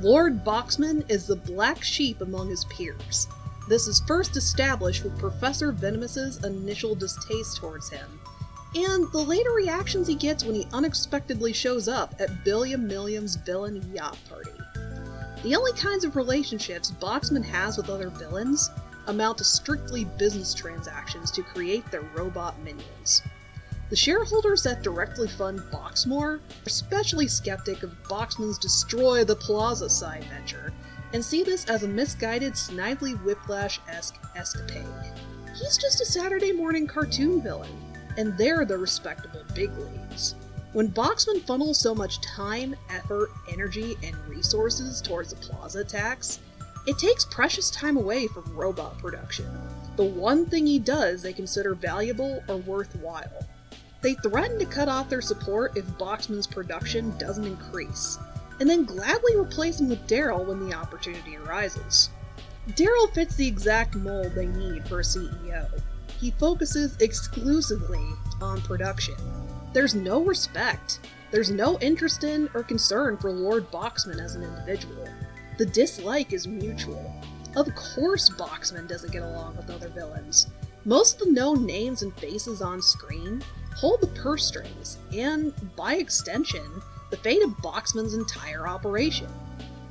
Lord Boxman is the black sheep among his peers. This is first established with Professor Venomous's initial distaste towards him, and the later reactions he gets when he unexpectedly shows up at Billiam Milliam's villain yacht party. The only kinds of relationships Boxman has with other villains amount to strictly business transactions to create their robot minions. The shareholders that directly fund Boxmore are especially skeptic of Boxman's Destroy the Plaza side venture, and see this as a misguided Snidely Whiplash-esque escapade. He's just a Saturday morning cartoon villain, and they're the respectable big leagues. When Boxman funnels so much time, effort, energy, and resources towards the Plaza attacks, it takes precious time away from robot production, the one thing he does they consider valuable or worthwhile. They threaten to cut off their support if Boxman's production doesn't increase, and then gladly replace him with Daryl when the opportunity arises. Daryl fits the exact mold they need for a CEO. He focuses exclusively on production. There's no respect. There's no interest in or concern for Lord Boxman as an individual. The dislike is mutual. Of course Boxman doesn't get along with other villains. Most of the known names and faces on screen hold the purse strings, and, by extension, the fate of Boxman's entire operation.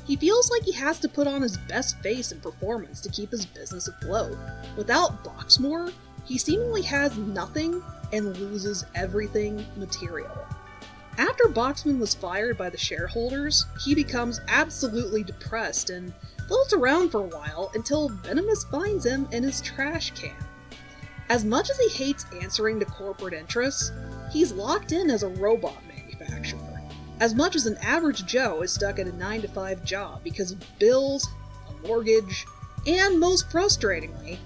He feels like he has to put on his best face and performance to keep his business afloat. Without Boxmore, he seemingly has nothing and loses everything material. After Boxman was fired by the shareholders, he becomes absolutely depressed and floats around for a while until Venomous finds him in his trash can. As much as he hates answering to corporate interests, he's locked in as a robot manufacturer. As much as an average Joe is stuck at a 9-to-5 job because of bills, a mortgage, and most frustratingly,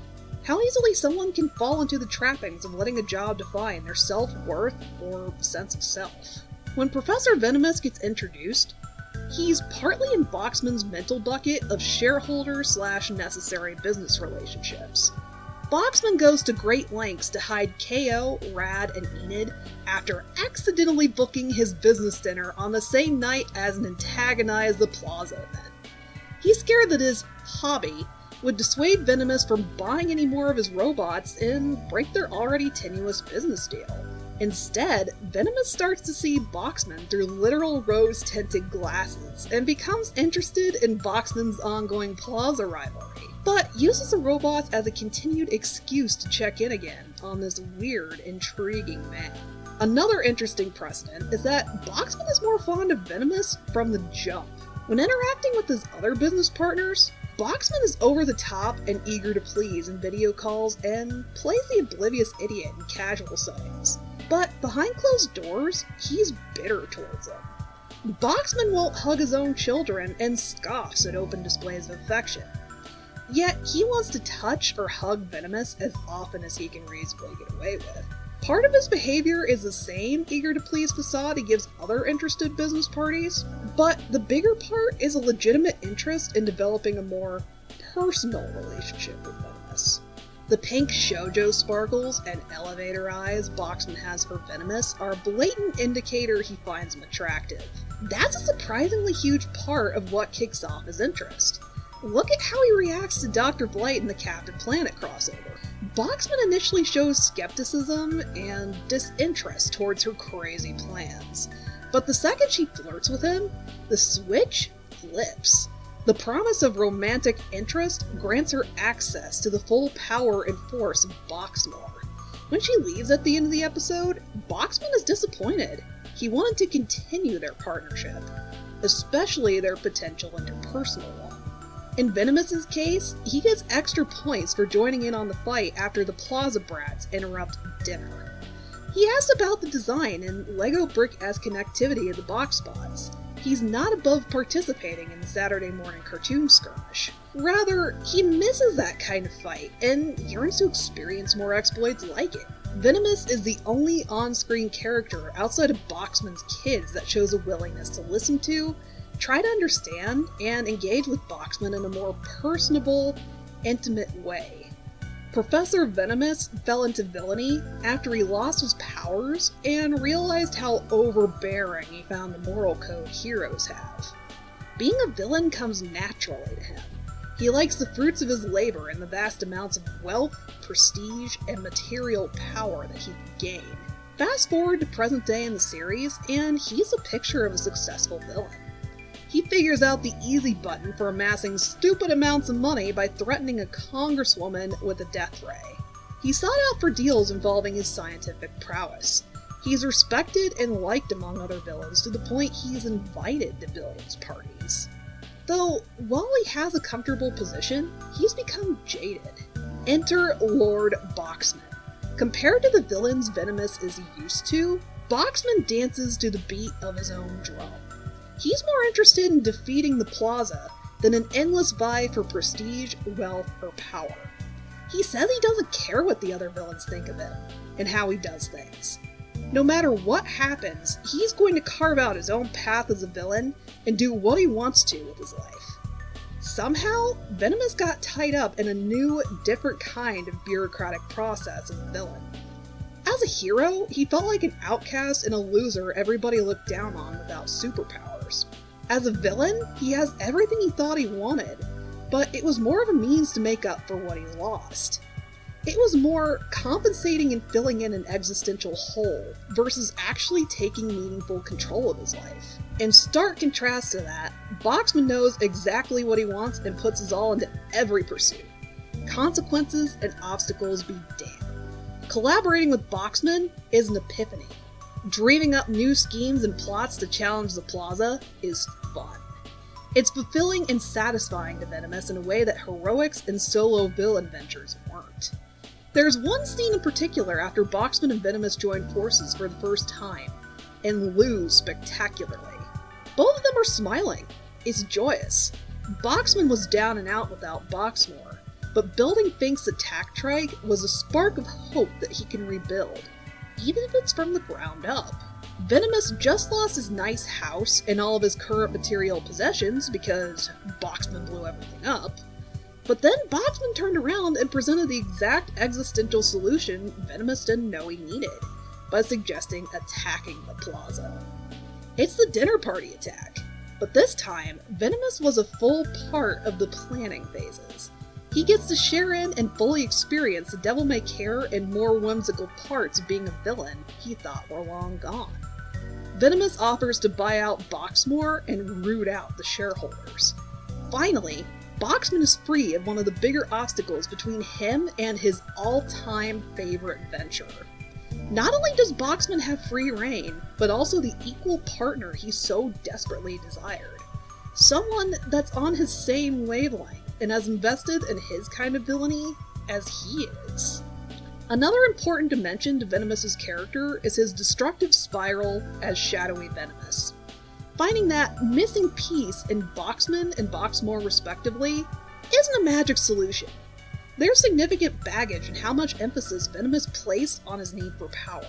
how easily someone can fall into the trappings of letting a job define their self-worth or sense of self. When Professor Venomous gets introduced, he's partly in Boxman's mental bucket of shareholder/necessary business relationships. Boxman goes to great lengths to hide KO, Rad, and Enid after accidentally booking his business dinner on the same night as an Antagonize the Plaza event. He's scared that his hobby would dissuade Venomous from buying any more of his robots and break their already tenuous business deal. Instead, Venomous starts to see Boxman through literal rose-tinted glasses and becomes interested in Boxman's ongoing Plaza rivalry, but uses the robots as a continued excuse to check in again on this weird, intriguing man. Another interesting precedent is that Boxman is more fond of Venomous from the jump. When interacting with his other business partners, Boxman is over the top and eager to please in video calls and plays the oblivious idiot in casual settings. But behind closed doors, he's bitter towards them. Boxman won't hug his own children and scoffs at open displays of affection. Yet he wants to touch or hug Venomous as often as he can reasonably get away with. Part of his behavior is the same eager-to-please facade he gives other interested business parties, but the bigger part is a legitimate interest in developing a more personal relationship with Venomous. The pink shoujo sparkles and elevator eyes Boxman has for Venomous are a blatant indicator he finds him attractive. That's a surprisingly huge part of what kicks off his interest. Look at how he reacts to Dr. Blight in the Captain Planet crossover. Boxman initially shows skepticism and disinterest towards her crazy plans, but the second she flirts with him, the switch flips. The promise of romantic interest grants her access to the full power and force of Boxmore. When she leaves at the end of the episode, Boxman is disappointed. He wanted to continue their partnership, especially their potential interpersonal one. In Venomous's case, he gets extra points for joining in on the fight after the Plaza Brats interrupt dinner. He asks about the design and Lego brick-esque connectivity of the box spots. He's not above participating in the Saturday morning cartoon skirmish. Rather, he misses that kind of fight and yearns to experience more exploits like it. Venomous is the only on-screen character outside of Boxman's kids that shows a willingness to listen to, try to understand, and engage with Boxman in a more personable, intimate way. Professor Venomous fell into villainy after he lost his powers and realized how overbearing he found the moral code heroes have. Being a villain comes naturally to him. He likes the fruits of his labor and the vast amounts of wealth, prestige, and material power that he can gain. Fast forward to present day in the series, and he's a picture of a successful villain. He figures out the easy button for amassing stupid amounts of money by threatening a congresswoman with a death ray. He sought out for deals involving his scientific prowess. He's respected and liked among other villains to the point he's invited to villains' parties. Though, while he has a comfortable position, he's become jaded. Enter Lord Boxman. Compared to the villains Venomous is used to, Boxman dances to the beat of his own drum. He's more interested in defeating the Plaza than an endless vie for prestige, wealth, or power. He says he doesn't care what the other villains think of him, and how he does things. No matter what happens, he's going to carve out his own path as a villain and do what he wants to with his life. Somehow, Venomous got tied up in a new, different kind of bureaucratic process as a villain. As a hero, he felt like an outcast and a loser everybody looked down on without superpowers. As a villain, he has everything he thought he wanted, but it was more of a means to make up for what he lost. It was more compensating and filling in an existential hole, versus actually taking meaningful control of his life. In stark contrast to that, Boxman knows exactly what he wants and puts his all into every pursuit. Consequences and obstacles be damned. Collaborating with Boxman is an epiphany. Dreaming up new schemes and plots to challenge the Plaza is fun. It's fulfilling and satisfying to Venomous in a way that heroics and solo villain adventures weren't. There's one scene in particular after Boxman and Venomous join forces for the first time, and lose spectacularly. Both of them are smiling. It's joyous. Boxman was down and out without Boxmore, but building Fink's attack trike was a spark of hope that he can rebuild, even if it's from the ground up. Venomous just lost his nice house and all of his current material possessions because Boxman blew everything up. But then Boxman turned around and presented the exact existential solution Venomous didn't know he needed, by suggesting attacking the Plaza. It's the dinner party attack, but this time, Venomous was a full part of the planning phases. He gets to share in and fully experience the devil-may-care and more whimsical parts of being a villain he thought were long gone. Venomous offers to buy out Boxmore and root out the shareholders. Finally, Boxman is free of one of the bigger obstacles between him and his all-time favorite venture. Not only does Boxman have free reign, but also the equal partner he so desperately desired. Someone that's on his same wavelength and as invested in his kind of villainy as he is. Another important dimension to Venomous's character is his destructive spiral as shadowy Venomous. Finding that missing piece in Boxman and Boxmore respectively isn't a magic solution. There's significant baggage in how much emphasis Venomous placed on his need for power.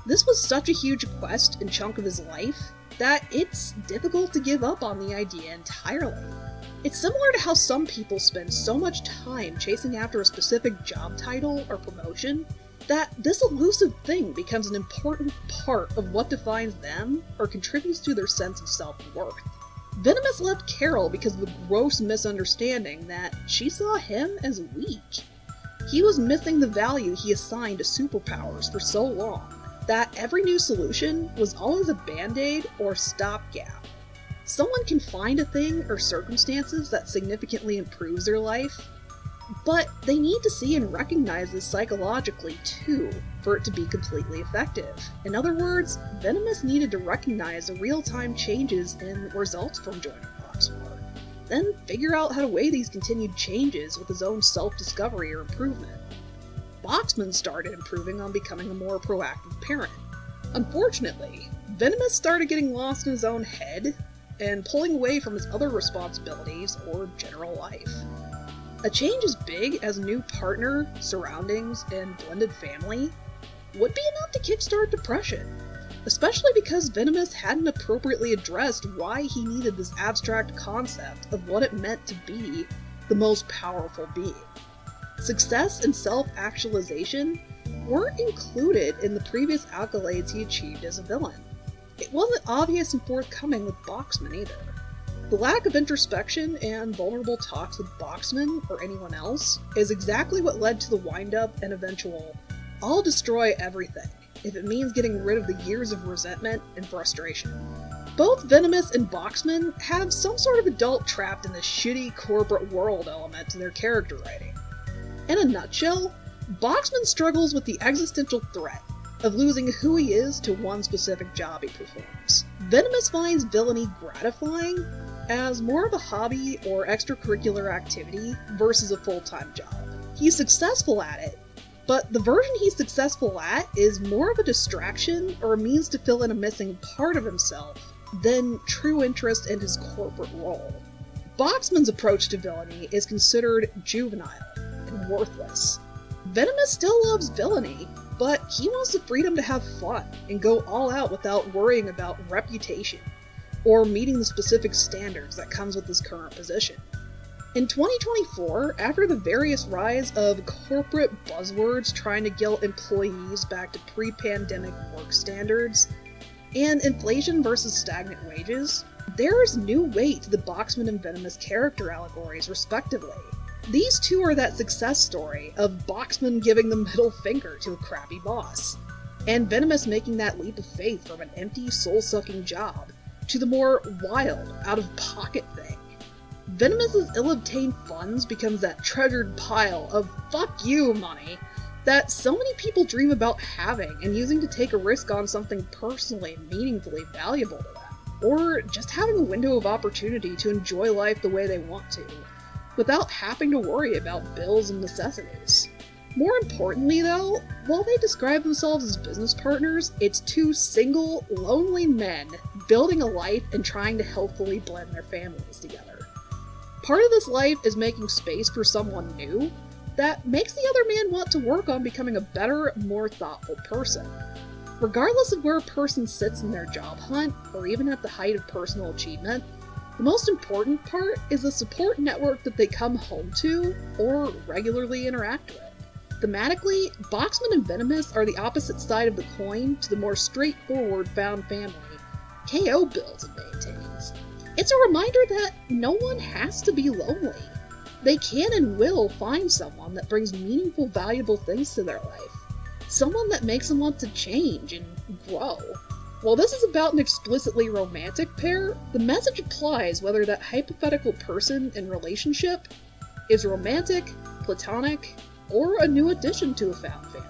This was such a huge quest and chunk of his life that it's difficult to give up on the idea entirely. It's similar to how some people spend so much time chasing after a specific job title or promotion that this elusive thing becomes an important part of what defines them or contributes to their sense of self-worth. Venomous left Carol because of a gross misunderstanding that she saw him as weak. He was missing the value he assigned to superpowers for so long that every new solution was always a band-aid or stopgap. Someone can find a thing or circumstances that significantly improves their life, but they need to see and recognize this psychologically too, for it to be completely effective. In other words, Venomous needed to recognize the real-time changes and results from joining Boxmore, then figure out how to weigh these continued changes with his own self-discovery or improvement. Boxman started improving on becoming a more proactive parent. Unfortunately, Venomous started getting lost in his own head and pulling away from his other responsibilities or general life. A change as big as a new partner, surroundings, and blended family would be enough to kickstart depression, especially because Venomous hadn't appropriately addressed why he needed this abstract concept of what it meant to be the most powerful being. Success and self-actualization weren't included in the previous accolades he achieved as a villain. It wasn't obvious and forthcoming with Boxman either. The lack of introspection and vulnerable talks with Boxman or anyone else is exactly what led to the wind-up and eventual, "I'll destroy everything," if it means getting rid of the years of resentment and frustration. Both Venomous and Boxman have some sort of adult trapped in this shitty corporate world element to their character writing. In a nutshell, Boxman struggles with the existential threat of losing who he is to one specific job he performs. Venomous finds villainy gratifying as more of a hobby or extracurricular activity versus a full-time job. He's successful at it, but the version he's successful at is more of a distraction or a means to fill in a missing part of himself than true interest in his corporate role. Boxman's approach to villainy is considered juvenile and worthless. Venomous still loves villainy, but he wants the freedom to have fun and go all out without worrying about reputation or meeting the specific standards that comes with his current position. In 2024, after the various rise of corporate buzzwords trying to guilt employees back to pre-pandemic work standards, and inflation versus stagnant wages, there is new weight to the Boxman and Venomous character allegories, respectively. These two are that success story of Boxman giving the middle finger to a crappy boss, and Venomous making that leap of faith from an empty, soul-sucking job to the more wild, out-of-pocket thing. Venomous's ill-obtained funds becomes that treasured pile of fuck you money that so many people dream about having and using to take a risk on something personally and meaningfully valuable to them, or just having a window of opportunity to enjoy life the way they want to, without having to worry about bills and necessities. More importantly though, while they describe themselves as business partners, it's two single, lonely men building a life and trying to healthfully blend their families together. Part of this life is making space for someone new that makes the other man want to work on becoming a better, more thoughtful person. Regardless of where a person sits in their job hunt, or even at the height of personal achievement, the most important part is the support network that they come home to or regularly interact with. Thematically, Boxman and Venomous are the opposite side of the coin to the more straightforward found family KO builds and maintains. It's a reminder that no one has to be lonely. They can and will find someone that brings meaningful, valuable things to their life. Someone that makes them want to change and grow. While this is about an explicitly romantic pair, the message applies whether that hypothetical person and relationship is romantic, platonic, or a new addition to a found family.